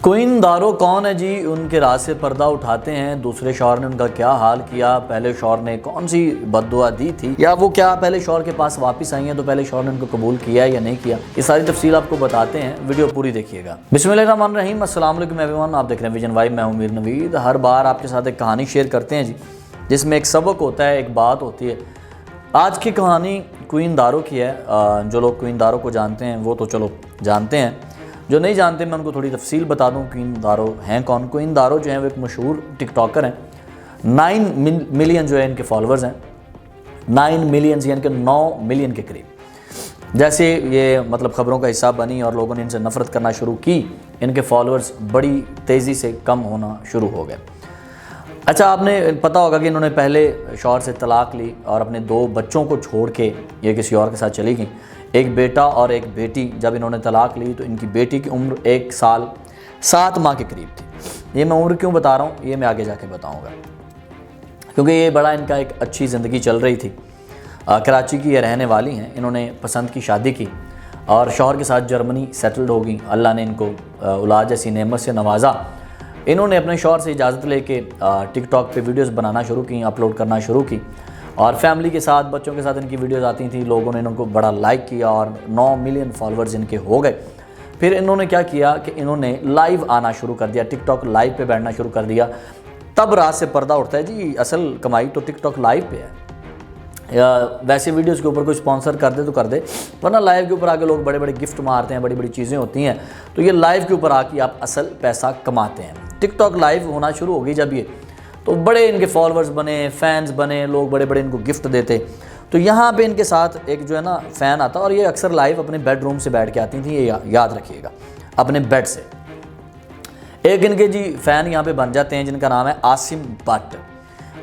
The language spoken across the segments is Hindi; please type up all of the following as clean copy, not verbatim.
क्वीन दारो कौन है जी? उनके राज से पर्दा उठाते हैं। दूसरे शौहर ने उनका क्या हाल किया, पहले शौहर ने कौन सी बद्दुआ दी थी, या वो क्या पहले शौहर के पास वापस आई हैं तो पहले शौहर ने उनको कबूल किया या नहीं किया, ये सारी तफसील आपको बताते हैं। वीडियो पूरी देखिएगा। बिस्मिल्लाहिर्रहमानिर्रहीम, अस्सलाम वालेकुम एवरीवन। आप देख रहे हैं विजन वाइब, मैं हूं मीर नवीद। हर बार आपके साथ एक कहानी शेयर करते हैं जी, जिसमें एक सबक होता है, एक बात होती है। आज की कहानी क्वीन दारो की है। जो लोग क्वीन दारो को जानते हैं वो तो चलो जानते हैं, जो नहीं जानते मैं उनको थोड़ी तफसील बता दूं। क्वीन दारो हैं कौन? क्वीन दारो जो है वो एक मशहूर टिकटॉकर हैं। 9 मिलियन जो है इनके फॉलोअर्स हैं। 9 मिलियन यानी कि 9 मिलियन के करीब। जैसे ये मतलब ख़बरों का हिस्सा बनी और लोगों ने इनसे नफ़रत करना शुरू की, इनके फॉलोअर्स बड़ी तेज़ी से कम होना शुरू हो गए। अच्छा, आपने पता होगा कि इन्होंने पहले शौहर से तलाक़ ली और अपने 2 बच्चों को छोड़ के ये किसी और के साथ चली गई। एक बेटा और एक बेटी। जब इन्होंने तलाक़ ली तो इनकी बेटी की उम्र 1 साल 7 माह के करीब थी। ये मैं उम्र क्यों बता रहा हूँ, ये मैं आगे जाके बताऊँगा, क्योंकि ये बड़ा इनका एक अच्छी ज़िंदगी चल रही थी। कराची की ये रहने वाली हैं। इन्होंने पसंद की शादी की और शौहर के साथ जर्मनी सेटल्ड हो गई। अल्लाह ने इनको औलाद जैसी नेमत से नवाजा। इन्होंने अपने शौहर से इजाज़त लेके टिकटॉक पे वीडियोस बनाना शुरू की, अपलोड करना शुरू की और फैमिली के साथ, बच्चों के साथ इनकी वीडियोस आती थी। लोगों ने इनको बड़ा लाइक किया और 9 मिलियन फॉलोअर्स इनके हो गए। फिर इन्होंने क्या किया कि इन्होंने लाइव आना शुरू कर दिया, टिकटॉक लाइव पे बैठना शुरू कर दिया। तब रात से पर्दा उठता है जी, असल कमाई तो टिकटॉक लाइव पे है। या वैसे वीडियोस के ऊपर कोई स्पॉन्सर कर दे तो कर दे, वरना लाइव के ऊपर आके लोग बड़े बड़े गिफ्ट मारते हैं, बड़ी बड़ी चीज़ें होती हैं। तो ये लाइव के ऊपर आके आप असल पैसा कमाते हैं। टिकटॉक लाइव होना शुरू हो गई जब ये, तो बड़े इनके फॉलोअर्स बने, फैंस बने, लोग बड़े बड़े इनको गिफ्ट देते। तो यहाँ पे इनके साथ एक जो है ना फ़ैन आता, और ये अक्सर लाइव अपने बेडरूम से बैठ के आती थी, ये याद रखिएगा, अपने बेड से। एक इनके जी फ़ैन यहाँ पे बन जाते हैं जिनका नाम है आसिम भट्ट।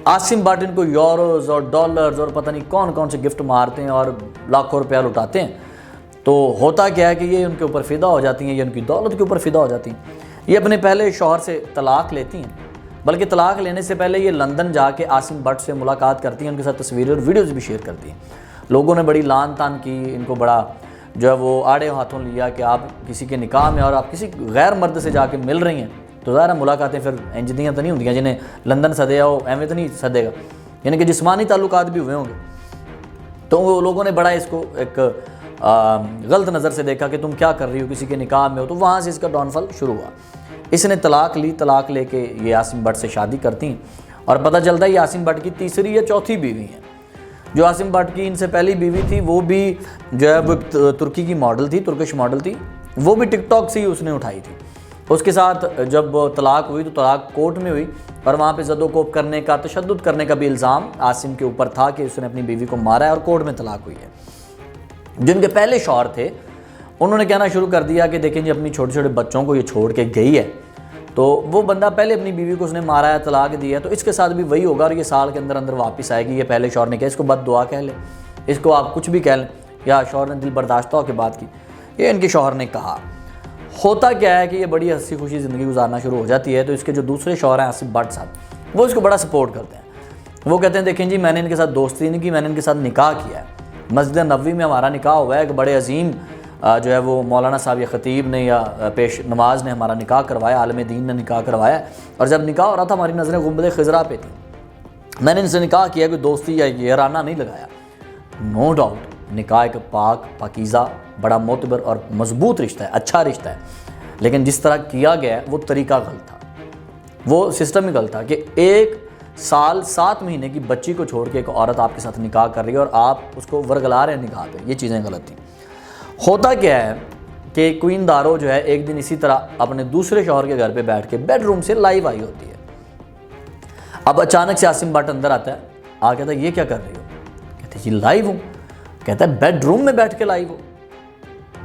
आसिम भट्ट इनको यूरोज़ और डॉलर्स और पता नहीं कौन कौन से गिफ्ट मारते हैं और लाखों रुपया लुटाते हैं। तो होता क्या है कि ये उनके ऊपर फ़िदा हो जाती हैं, ये उनकी दौलत के ऊपर फ़िदा हो जाती हैं। ये अपने पहले शौहर से तलाक़ लेती हैं, बल्कि तलाक़ लेने से पहले ये लंदन जाके आसिम भट्ट से मुलाकात करती हैं, उनके साथ तस्वीरें और वीडियोज़ भी शेयर करती हैं। लोगों ने बड़ी लान तान की, इनको बड़ा जो है वो आड़े हाथों लिया कि आप किसी के निकाह में और आप किसी गैर मर्द से जाके मिल रही हैं, तो ज़ाहिर मुलाकातें फिर इंजदियाँ तो नहीं होंगी, जिन्हें लंदन सदे हो एवं तो नहीं सदेगा, यानी कि जिस्मानी ताल्लुकात भी हुए होंगे। तो वो लोगों ने बड़ा इसको एक गलत नज़र से देखा कि तुम क्या कर रही हो, किसी के निकाह में हो। तो वहाँ से इसका डाउनफॉल शुरू हुआ। इसने तलाक़ ली, तलाक़ लेके ये आसिम भट्ट से शादी करती हैं और पता चलता है ये आसिम भट्ट की तीसरी या चौथी बीवी है। जो आसिम भट्ट की इनसे पहली बीवी थी वो भी जो है वो तुर्की की मॉडल थी, तुर्किश मॉडल थी, वो भी टिकटॉक से ही उसने उठाई थी। उसके साथ जब तलाक़ हुई तो तलाक़ कोर्ट में हुई और वहाँ पे ज़दोकोब करने का, तशद्दुद करने का भी इल्ज़ाम आसिम के ऊपर था कि उसने अपनी बीवी को मारा है और कोर्ट में तलाक़ हुई है। जिनके पहले शौहर थे उन्होंने कहना शुरू कर दिया कि देखें जी, अपनी छोटे छोटे बच्चों को ये छोड़ के गई है, तो वो बंदा पहले अपनी बीवी को उसने मारा है, तलाक़ दी है, तो इसके साथ भी वही होगा और ये साल के अंदर अंदर वापस आएगी। ये पहले शौहर ने कहा इसको बद दुआ कह लें, इसको आप कुछ भी कह लें, या शौहर ने दिल बर्दाश्ता होकर बात की, ये इनके शौहर ने कहा। होता क्या है कि ये बड़ी हंसी खुशी ज़िंदगी गुजारना शुरू हो जाती है। तो इसके जो दूसरे शौहर हैं आसिम भट्ट साहब, वो इसको बड़ा सपोर्ट करते हैं। वो कहते हैं देखें जी, मैंने इनके साथ दोस्ती नहीं की, मैंने इनके साथ निकाह किया है, मस्जिद नबवी में हमारा निकाह हुआ है। एक बड़े अजीम जो है वो मौलाना साहब या ख़तीब ने या पेश नमाज ने हमारा निकाह करवाया, आलम दीन ने निकाह करवाया। और जब निकाह हो रहा था हमारी नज़रें गुंबद खिज़रा पे थी। मैंने इनसे निकाह किया, कोई दोस्ती या याराना नहीं लगाया। नो डाउट निकाह एक पाक पाकीज़ा बड़ा मोतबर और मजबूत रिश्ता है, अच्छा रिश्ता है, लेकिन जिस तरह किया गया वो तरीका गलत था, वो सिस्टम ही गलत था कि 1 साल 7 महीने की बच्ची को छोड़ के एक औरत आपके साथ निकाह कर रही है और आप उसको वर्गला रहे हैं निकाह पे। ये चीज़ें गलत थी। होता क्या है कि क्वीन दारो जो है एक दिन इसी तरह अपने दूसरे शौहर के घर पे बैठ के बेडरूम से लाइव आई होती है। अब अचानक से आसिम भट्ट अंदर आता है, आ कहता है ये क्या कर रही हो? कहते जी लाइव हूँ। कहता है बेडरूम में बैठ के लाइव हो?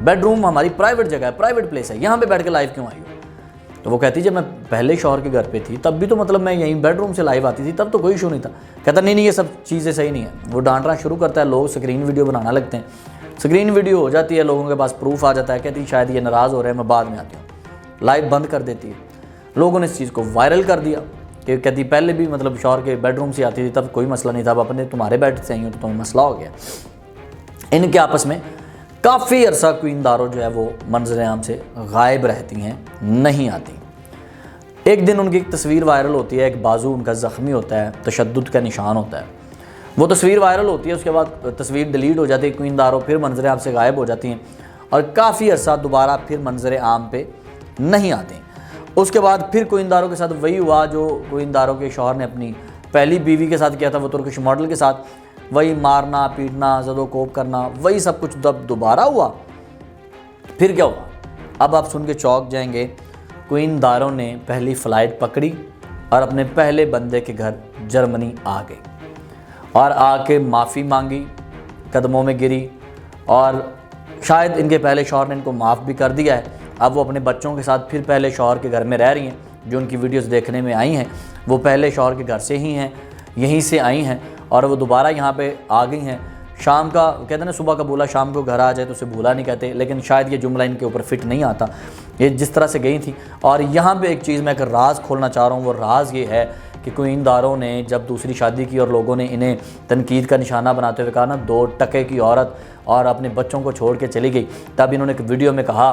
बेडरूम हमारी प्राइवेट जगह है, प्राइवेट प्लेस है, यहाँ पे बैठ के लाइव क्यों आई हो? तो वो कहती जब मैं पहले शौहर के घर पे थी तब भी तो मतलब मैं यहीं बेडरूम से लाइव आती थी, तब तो कोई इशू नहीं था। कहता नहीं ये सब चीज़ें सही नहीं है। वो डांटना शुरू करता है, लोग स्क्रीन वीडियो बनाना लगते हैं, स्क्रीन वीडियो हो जाती है, लोगों के पास प्रूफ आ जाता है। कहती शायद ये नाराज़ हो रहे हैं, मैं बाद में आती हूँ, लाइव बंद कर देती है। लोगों ने इस चीज़ को वायरल कर दिया कि कहती पहले भी मतलब शौहर के बेडरूम से आती थी तब कोई मसला नहीं था, अब अपने तुम्हारे बेड से आई हो तो तुम्हें मसला हो गया। इनके आपस में काफ़ी अरसा क्वीन दारो जो है वो मंजर आम से गायब रहती हैं, नहीं आती। एक दिन उनकी एक तस्वीर वायरल होती है, एक बाजू उनका ज़ख्मी होता है, तशद्दुद का निशान होता है। वो तस्वीर वायरल होती है, उसके बाद तस्वीर डिलीट हो जाती है, क्वीन दारो फिर मंजर आम से गायब हो जाती हैं और काफ़ी अर्सा दोबारा फिर मंजर आम पे नहीं आते। उसके बाद फिर क्वीन दारो के साथ वही हुआ जो क्वीन दारो के शौहर ने अपनी पहली बीवी के साथ किया था, वो तुर्किश मॉडल के साथ, वही मारना पीटना ज़दोकोब करना, वही सब कुछ जब दोबारा हुआ फिर क्या हुआ। अब आप सुन के चौंक जाएंगे। क्वीन दारो ने पहली फ़्लाइट पकड़ी और अपने पहले बंदे के घर जर्मनी आ गई और आके माफ़ी मांगी, कदमों में गिरी और शायद इनके पहले शौहर ने इनको माफ़ भी कर दिया है। अब वो अपने बच्चों के साथ फिर पहले शौहर के घर में रह रही हैं। जो उनकी वीडियोस देखने में आई हैं वो पहले शौहर के घर से ही हैं, यहीं से आई हैं और वो दोबारा यहाँ पे आ गई हैं। शाम का कहते हैं ना, सुबह का भूला शाम को घर आ जाए तो उसे भूला नहीं कहते, लेकिन शायद ये जुमला इनके ऊपर फिट नहीं आता, ये जिस तरह से गई थी। और यहाँ पे एक चीज़ मैं एक राज खोलना चाह रहा हूँ, वो राज ये है कि क्वीन दारो ने जब दूसरी शादी की और लोगों ने इन्हें तनकीद का निशाना बनाते हुए कहा ना 2 टके की औरत और अपने बच्चों को छोड़ के चली गई, तब इन्होंने एक वीडियो में कहा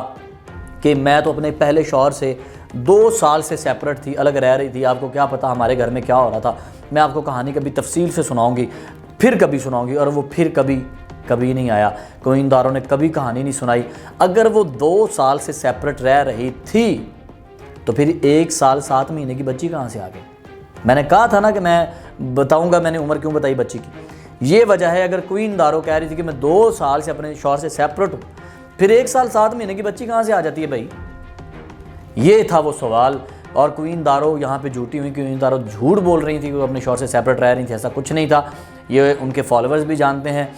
कि मैं तो अपने पहले शौहर से 2 साल से सेपरेट थी, अलग रह रही थी, आपको क्या पता हमारे घर में क्या हो रहा था। मैं आपको कहानी कभी तफसील से सुनाऊंगी, फिर कभी सुनाऊंगी। और वो फिर कभी नहीं आया। क्वीन दारो ने कभी कहानी नहीं सुनाई। अगर वो 2 साल से सेपरेट रह रही थी तो फिर 1 साल 7 महीने की बच्ची कहाँ से आ गई। मैंने कहा था ना कि मैं बताऊंगा, मैंने उम्र क्यों बताई बच्ची की। ये वजह है, अगर क्वीन दारो कह रही थी कि मैं 2 साल से अपने शौहर से सेपरेट हूँ, फिर 1 साल 7 महीने की बच्ची कहाँ से आ जाती है भाई। ये था वो सवाल। और क्वीन दारो यहाँ पे झूठी हुई, क्वीन दारो झूठ बोल रही थी कि वो अपने शौहर से सेपरेट रह रही थी, ऐसा कुछ नहीं था। ये उनके फॉलोअर्स भी जानते हैं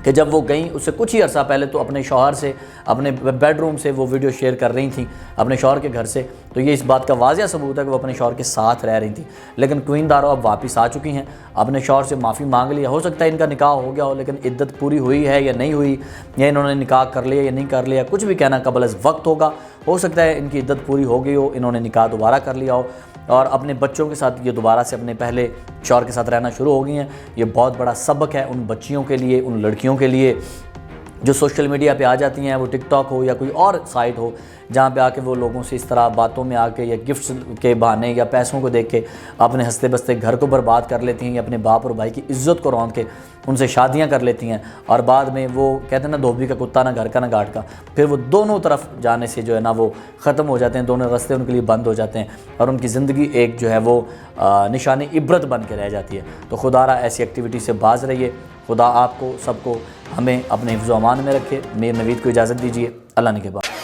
कि जब वो गई उससे कुछ ही अर्सा पहले तो अपने शौहर से अपने बेडरूम से वो वीडियो शेयर कर रही थी अपने शौहर के घर से, तो ये इस बात का वाज़िया सबूत है कि वो अपने शौहर के साथ रह रही थी। लेकिन क्वीन दारो अब वापस आ चुकी हैं, अपने शौहर से माफ़ी मांग लिया। हो सकता है इनका निकाह हो गया हो, लेकिन इद्दत पूरी हुई है या नहीं हुई, या इन्होंने निकाह कर लिया या नहीं कर लिया, कुछ भी कहना कबल अज़ वक्त होगा। हो सकता है इनकी इद्दत पूरी हो गई हो, इन्होंने निकाह दोबारा कर लिया हो और अपने बच्चों के साथ ये दोबारा से अपने पहले शौहर के साथ रहना शुरू हो गई हैं। ये बहुत बड़ा सबक है उन बच्चियों के लिए, उन लड़कियों के लिए जो सोशल मीडिया पे आ जाती हैं, वो टिकटॉक हो या कोई और साइट हो, जहाँ पे आके वो लोगों से इस तरह बातों में आके या गिफ्ट्स के बहाने या पैसों को देख के अपने हंसते बसते घर को बर्बाद कर लेती हैं, या अपने बाप और भाई की इज़्ज़त को रौंद के उनसे शादियाँ कर लेती हैं। और बाद में वो कहते हैं ना, धोबी का कुत्ता ना घर का ना घाट का, फिर वो दोनों तरफ जाने से जो है ना वो ख़त्म हो जाते हैं, दोनों रास्ते उनके लिए बंद हो जाते हैं और उनकी ज़िंदगी एक जो है वो निशानी इबरत बन के रह जाती है। तो खुदारा ऐसी एक्टिविटी से बाज रहिए। खुदा आपको सबको हमें अपने हिफ्ज़-ओ-अमान में रखे। मीर नवीद को इजाज़त दीजिए। अल्लाह ने के बाद।